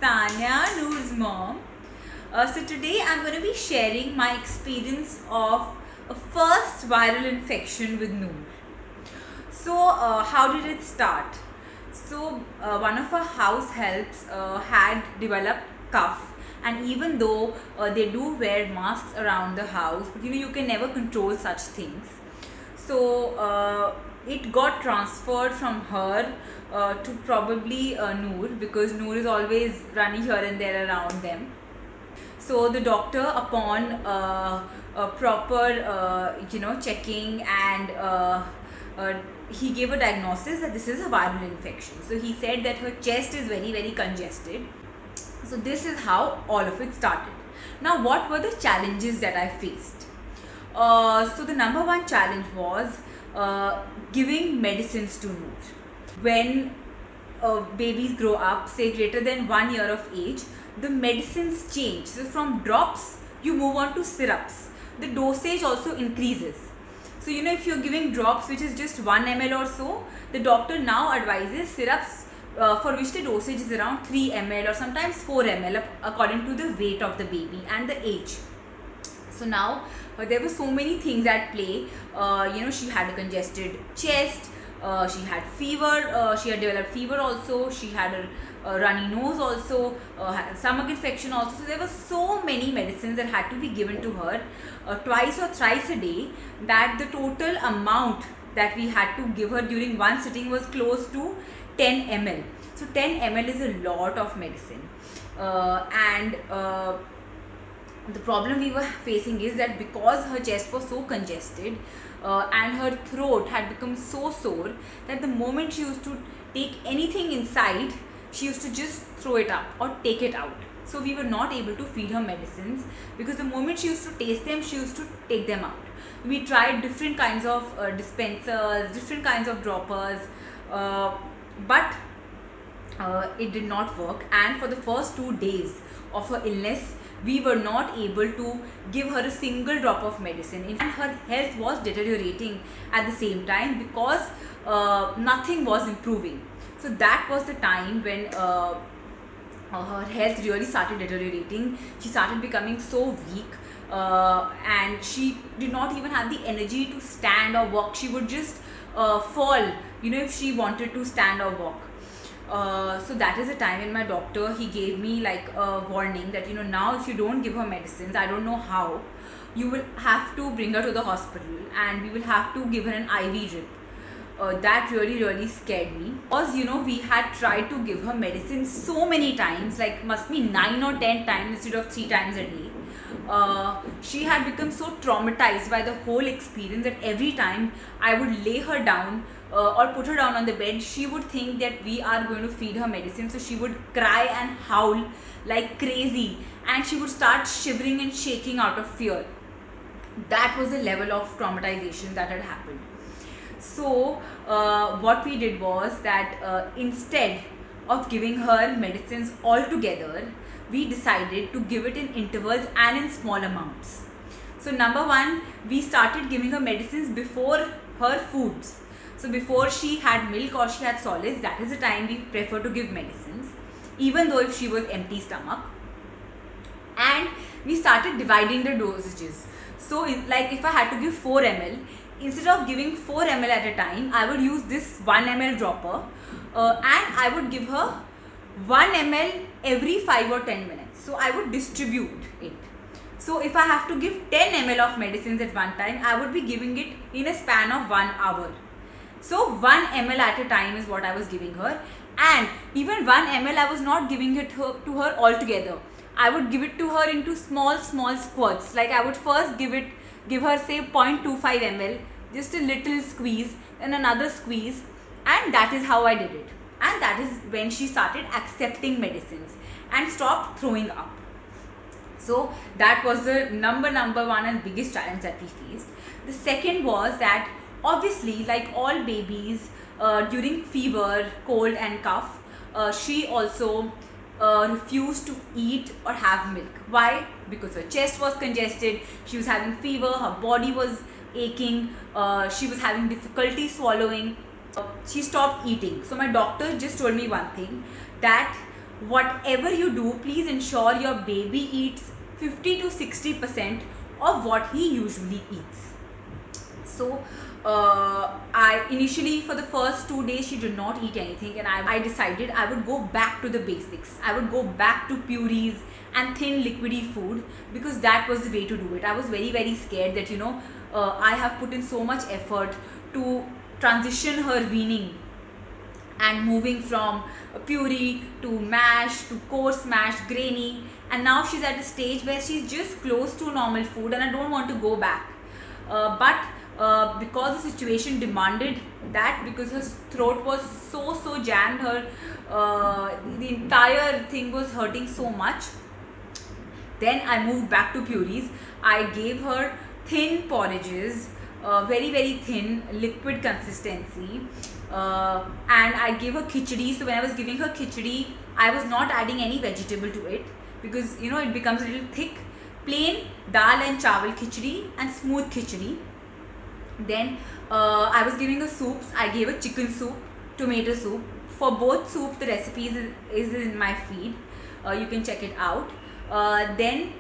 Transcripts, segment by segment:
Tanya, Noor's mom. So today I'm going to be sharing my experience of a first viral infection with Noor. So how did it start? So one of our house helps had developed cough, and even though they do wear masks around the house, but you can never control such things. So it got transferred from her to probably Noor, because Noor is always running here and there around them. So the doctor, upon proper checking, and he gave a diagnosis that this is a viral infection. So he said that her chest is very, very congested. So this is how all of it started. Now, what were the challenges that I faced? So the number one challenge was giving medicines to Noor. When babies grow up, say greater than 1 year of age, the medicines change. So from drops, you move on to syrups. The dosage also increases. So if you're giving drops, which is just 1 ml or so, the doctor now advises syrups for which the dosage is around 3 ml or sometimes 4 ml according to the weight of the baby and the age. So now there were so many things at play. She had a congested chest, she had fever, she had developed fever also, she had a runny nose also, stomach infection also. So there were so many medicines that had to be given to her twice or thrice a day, that the total amount that we had to give her during one sitting was close to 10 ml. So 10 ml is a lot of medicine, and the problem we were facing is that because her chest was so congested and her throat had become so sore, that the moment she used to take anything inside, she used to just throw it up or take it out. So we were not able to feed her medicines, because the moment she used to taste them, she used to take them out. We tried different kinds of dispensers, different kinds of droppers, but it did not work. And for the first 2 days of her illness, we were not able to give her a single drop of medicine. In fact, her health was deteriorating at the same time, because nothing was improving. So that was the time when her health really started deteriorating. She started becoming so weak, and she did not even have the energy to stand or walk. She would just fall, if she wanted to stand or walk. So that is the time when my doctor, he gave me like a warning that now if you don't give her medicines, I don't know how, you will have to bring her to the hospital and we will have to give her an IV drip. That really scared me, because we had tried to give her medicine so many times, like must be 9 or 10 times instead of 3 times a day. She had become so traumatized by the whole experience that every time I would lay her down or put her down on the bed, she would think that we are going to feed her medicine. So she would cry and howl like crazy, and she would start shivering and shaking out of fear. That was the level of traumatization that had happened. So what we did was that instead of giving her medicines altogether, we decided to give it in intervals and in small amounts. So number one, we started giving her medicines before her foods. So before she had milk or she had solids, that is the time we prefer to give medicines, even though if she was empty stomach. And we started dividing the dosages. So like if I had to give 4 ml, instead of giving 4 ml at a time, I would use this 1 ml dropper, and I would give her 1 ml every 5 or 10 minutes. So I would distribute it. So if I have to give 10 ml of medicines at one time, I would be giving it in a span of 1 hour. So 1 ml at a time is what I was giving her, and even 1 ml I was not giving it to her altogether. I would give it to her into small squirts. Like I would first give her say 0.25 ml, just a little squeeze, then another squeeze, and that is how I did it. And that is when she started accepting medicines and stopped throwing up. So that was the number one and biggest challenge that we faced. The second was that obviously, like all babies, during fever, cold and cough, she also refused to eat or have milk. Why? Because her chest was congested, she was having fever, her body was aching, she was having difficulty swallowing. She stopped eating. So my doctor just told me one thing, that whatever you do, please ensure your baby eats 50 to 60% of what he usually eats. So I initially, for the first 2 days, she did not eat anything, and I decided I would go back to the basics. I would go back to purees and thin liquidy food, because that was the way to do it. I was very, very scared that I have put in so much effort to transition her weaning and moving from puree to mash to coarse mash, grainy, and now she's at a stage where she's just close to normal food, and I don't want to go back. But because the situation demanded that, because her throat was so jammed, her the entire thing was hurting so much, then I moved back to purees. I gave her thin porridges, very, very thin liquid consistency, and I gave her khichdi. So when I was giving her khichdi, I was not adding any vegetable to it, because it becomes a little thick. Plain dal and chawal khichdi and smooth khichdi. Then I was giving her soups. I gave her chicken soup, tomato soup. For both soup, the recipe is in my feed. You can check it out. Then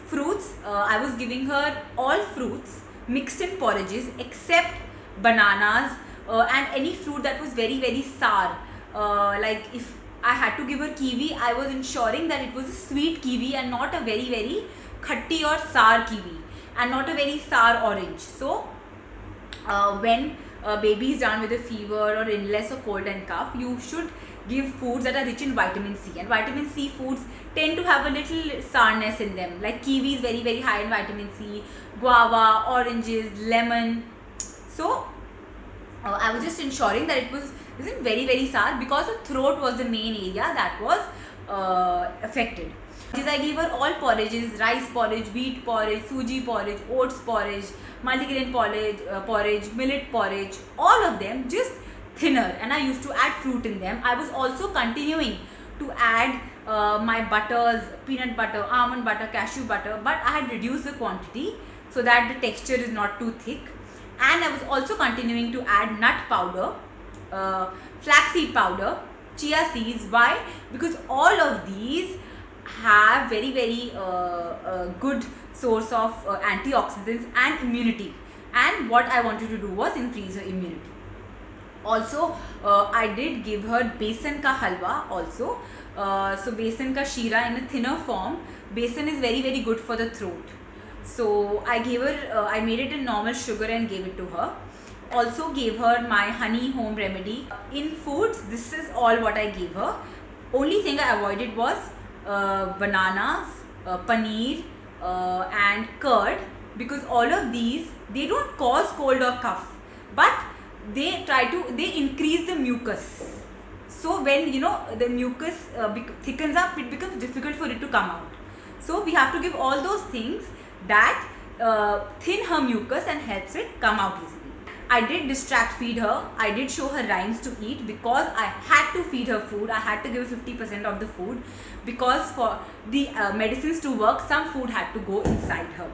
fruits. I was giving her all fruits mixed in porridges except bananas and any fruit that was very, very sour. Like if I had to give her kiwi, I was ensuring that it was a sweet kiwi and not a very, very khatti or sour kiwi, and not a very sour orange. So when a baby is down with a fever or illness or cold and cough, you should give foods that are rich in vitamin C, and vitamin C foods tend to have a little sourness in them. Like kiwi is very, very high in vitamin C, guava, oranges, lemon. So I was just ensuring that it isn't very, very sour, because the throat was the main area that was affected. I gave her all porridges: rice porridge, wheat porridge, suji porridge, oats porridge, multigrain porridge, millet porridge, all of them just thinner, and I used to add fruit in them. I was also continuing to add my butters, peanut butter, almond butter, cashew butter, but I had reduced the quantity so that the texture is not too thick. And I was also continuing to add nut powder, flaxseed powder, chia seeds. Why? Because all of these have very, very good source of antioxidants and immunity, and what I wanted to do was increase her immunity. Also I did give her besan ka halwa also. So besan ka sheera in a thinner form. Besan is very, very good for the throat, so I gave her I made it in normal sugar and gave it to her. Also gave her my honey home remedy. In foods, this is all what I gave her. Only thing I avoided was bananas, paneer and curd, because all of these, they don't cause cold or cough, but they increase the mucus. So when the mucus thickens up, it becomes difficult for it to come out. So we have to give all those things that thin her mucus and helps it come out easily. I did distract feed her. I did show her rhymes to eat, because I had to feed her food. I had to give her 50% of the food, because for the medicines to work, some food had to go inside her.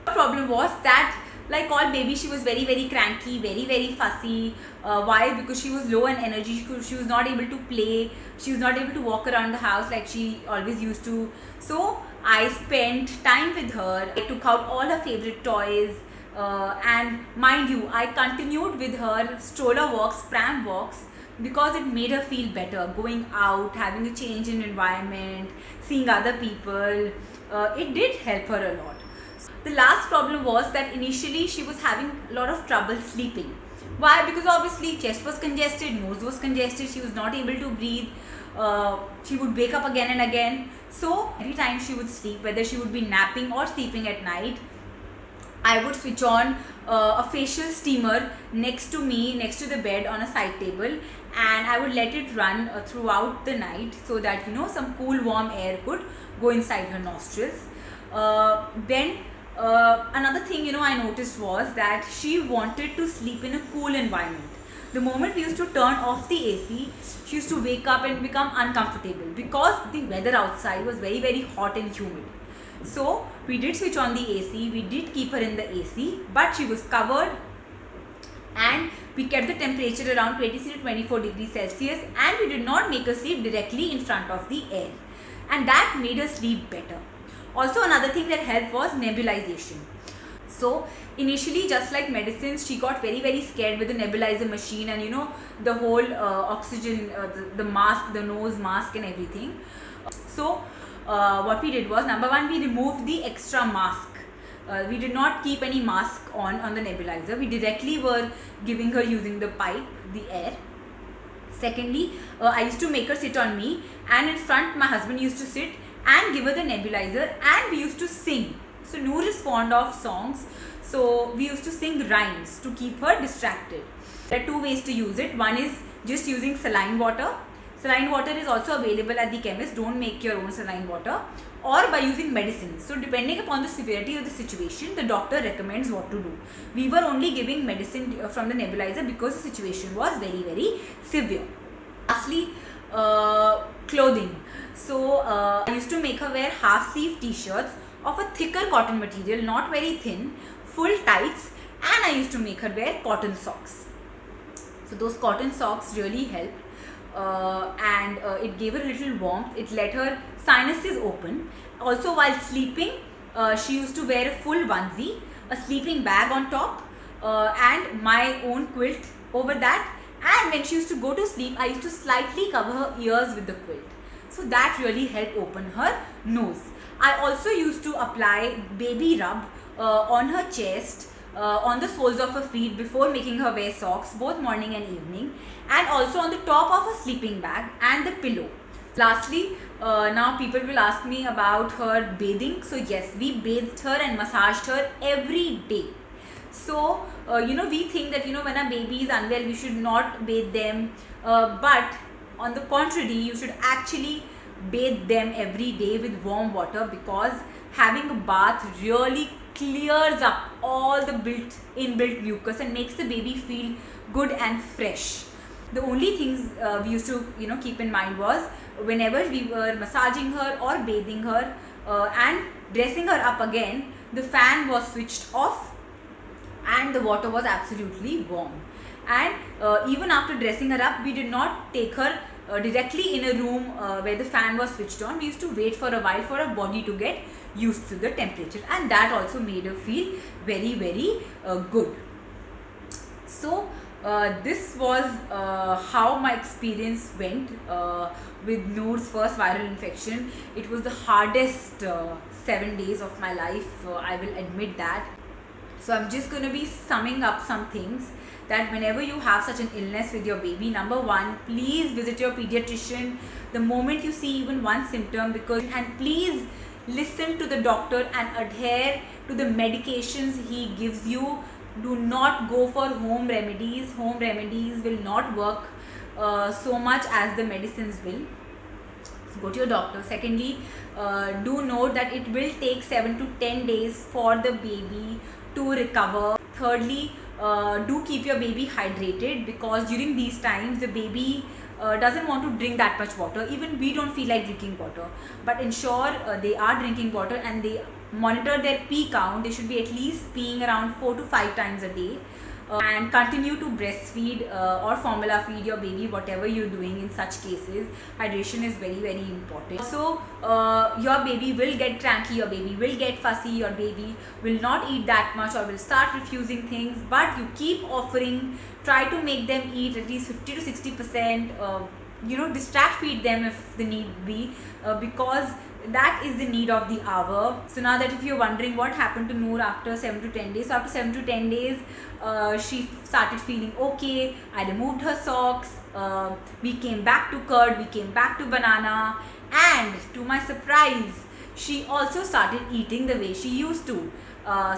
The problem was that, like all babies, she was very, very cranky, very, very fussy. Why? Because she was low in energy. She was not able to play. She was not able to walk around the house like she always used to. So I spent time with her. I took out all her favorite toys. And mind you, I continued with her stroller walks, pram walks, because it made her feel better. Going out, having a change in environment, seeing other people, it did help her a lot. The last problem was that initially she was having a lot of trouble sleeping. Why? Because obviously chest was congested, nose was congested, she was not able to breathe. She would wake up again and again. So every time she would sleep, whether she would be napping or sleeping at night, I would switch on a facial steamer next to me, next to the bed on a side table, and I would let it run throughout the night, so that some cool warm air could go inside her nostrils. Then another thing I noticed was that she wanted to sleep in a cool environment. The moment we used to turn off the AC, she used to wake up and become uncomfortable, because the weather outside was very, very hot and humid. So we did switch on the AC, we did keep her in the AC, but she was covered, and We kept the temperature around 23 to 24 degrees Celsius, and we did not make her sleep directly in front of the air. And that made her sleep better. Also, another thing that helped was nebulization. So initially, just like medicines, she got very scared with the nebulizer machine and the whole oxygen, the mask, the nose mask and everything. So what we did was, number one, we removed the extra mask. We did not keep any mask on the nebulizer. We directly were giving her using the pipe, the air. Secondly, I used to make her sit on me, and in front my husband used to sit and give her the nebulizer, and we used to sing. So Noor is fond of songs, so we used to sing rhymes to keep her distracted. There are two ways to use it. One is just using saline water. Saline water is also available at the chemist. Don't make your own saline water. Or by using medicines. So depending upon the severity of the situation, the doctor recommends what to do. We were only giving medicine from the nebulizer because the situation was very severe. Lastly, clothing. So I used to make her wear half sleeve t-shirts of a thicker cotton material, not very thin, full tights, and I used to make her wear cotton socks. So those cotton socks really helped. And it gave her a little warmth. It let her sinuses open. Also, while sleeping, she used to wear a full onesie, a sleeping bag on top, and my own quilt over that. And when she used to go to sleep, I used to slightly cover her ears with the quilt. So that really helped open her nose. I also used to apply baby rub on her chest, on the soles of her feet before making her wear socks, both morning and evening, and also on the top of her sleeping bag and the pillow. Lastly, now people will ask me about her bathing. So yes, we bathed her and massaged her every day. So we think that when a baby is unwell, we should not bathe them, but on the contrary, you should actually bathe them every day with warm water, because having a bath really clears up all the inbuilt mucus and makes the baby feel good and fresh. The only things we used to keep in mind was, whenever we were massaging her or bathing her and dressing her up again, the fan was switched off and the water was absolutely warm. And even after dressing her up, we did not take her directly in a room where the fan was switched on. We used to wait for a while for her body to get used to the temperature, and that also made her feel very good. So this was how my experience went with Noor's first viral infection. It was the hardest 7 days of my life, I will admit that. So I'm just going to be summing up some things, that whenever you have such an illness with your baby, number one, please visit your pediatrician the moment you see even one symptom, and please listen to the doctor and adhere to the medications he gives you. Do not go for home remedies. Home remedies will not work so much as the medicines will. So go to your doctor. Secondly, do note that it will take 7 to 10 days for the baby to recover. Thirdly, do keep your baby hydrated, because during these times the baby doesn't want to drink that much water. Even we don't feel like drinking water, but ensure they are drinking water, and they monitor their pee count. They should be at least peeing around 4 to 5 times a day. And continue to breastfeed or formula feed your baby, whatever you're doing in such cases. Hydration is very important. So your baby will get cranky, your baby will get fussy, your baby will not eat that much or will start refusing things, but you keep offering, try to make them eat at least 50 to 60%, distract feed them if the need be, because that is the need of the hour. So now that if you're wondering what happened to Noor after 7 to 10 days, so after 7 to 10 days, she started feeling okay. I removed her socks. We came back to curd, we came back to banana, and to my surprise, she also started eating the way she used to.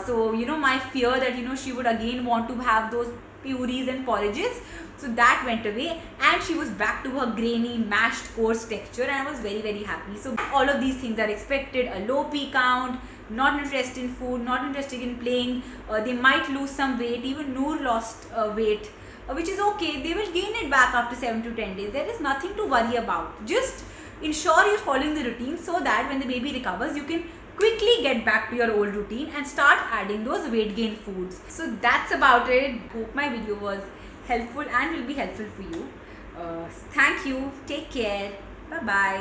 So my fear that she would again want to have those purees and porridges, so that went away, and she was back to her grainy mashed coarse texture, and I was very happy. So all of these things are expected. A low pee count, not interested in food, not interested in playing, they might lose some weight. Even Noor lost weight, which is okay. They will gain it back after 7 to 10 days. There is nothing to worry about. Just ensure you're following the routine, so that when the baby recovers, you can quickly get back to your old routine and start adding those weight gain foods. So that's about it. Hope my video was helpful and will be helpful for you. Thank you. Take care. Bye bye.